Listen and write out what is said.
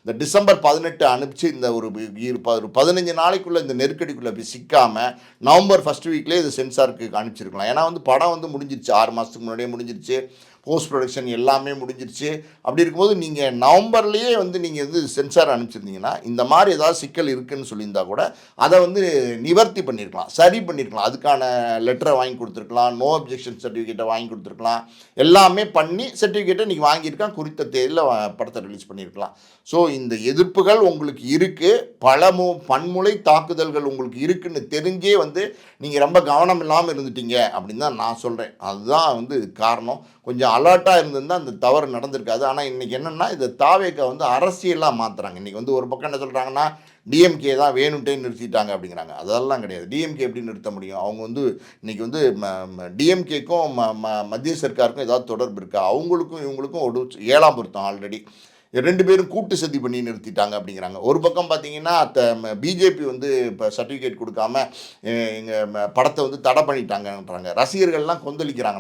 இந்த டிசம்பர் 18 அனுப்பிச்சு இந்த ஒரு 15 நாளைக்குள்ளே இந்த நெருக்கடிக்குள்ளே போய் சிக்காமல் நவம்பர் ஃபஸ்ட் வீக்லேயே இது சென்சாருக்கு அனுப்பிச்சிருக்கலாம். ஏன்னா வந்து படம் வந்து முடிஞ்சிருச்சு, 6 மாதத்துக்கு முன்னாடியே முடிஞ்சிருச்சு, போஸ்ட் ப்ரொடக்ஷன் எல்லாமே முடிஞ்சிருச்சு. அப்படி இருக்கும்போது நீங்கள் நவம்பர்லேயே வந்து நீங்கள் வந்து சென்சார் அனுப்பிச்சிருந்தீங்கன்னா இந்த மாதிரி ஏதாவது சிக்கல் இருக்குதுன்னு சொல்லியிருந்தா கூட அதை வந்து நிவர்த்தி பண்ணியிருக்கலாம், சரி பண்ணியிருக்கலாம். அதுக்கான லெட்டரை வாங்கி கொடுத்துருக்கலாம், நோ அப்ஜெக்ஷன் சர்டிஃபிகேட்டை வாங்கி கொடுத்துருக்கலாம், எல்லாமே பண்ணி சர்டிஃபிகேட்டை நீங்கள் வாங்கியிருக்கான், குறித்த தேதியில் படத்தை ரிலீஸ் பண்ணியிருக்கலாம். ஸோ இந்த எதிர்ப்புகள் உங்களுக்கு இருக்குது, பன்முறை தாக்குதல்கள் உங்களுக்கு இருக்குன்னு தெரிஞ்சே வந்து நீங்கள் ரொம்ப கவனம் இல்லாமல் இருந்துட்டீங்க அப்படின்னு தான் நான் சொல்கிறேன். அதுதான் வந்து காரணம். கொஞ்சம் அலர்ட்டாக இருந்திருந்தால் அந்த தவறு நடந்திருக்காது. ஆனால் இன்றைக்கி என்னென்னா இந்த தாவேக்கா வந்து அரசியலாக மாற்றுறாங்க. இன்றைக்கி வந்து ஒரு பக்கம் என்ன சொல்கிறாங்கன்னா டிஎம்கே தான் வேணும்ட்டே நிறுத்திட்டாங்க அப்படிங்கிறாங்க. அதெல்லாம் கிடையாது. டிஎம்கே எப்படி நிறுத்த முடியும்? அவங்க வந்து இன்றைக்கி வந்து டிஎம்கேக்கும் மத்திய சர்க்காருக்கும் ஏதாவது தொடர்பு இருக்கா? அவங்களுக்கும் இவங்களுக்கும் ஒரு 7ஆம் பொருத்தம் ஆல்ரெடி 2 பேரும் கூட்டு சதி பண்ணி நிறுத்திட்டாங்க அப்படிங்கிறாங்க. ஒரு பக்கம் பார்த்தீங்கன்னா பிஜேபி வந்து இப்போ சர்டிஃபிகேட் கொடுக்காம எங்கள் படத்தை வந்து தடை பண்ணிட்டாங்கன்றாங்க. ரசிகர்கள்லாம் கொந்தளிக்கிறாங்க.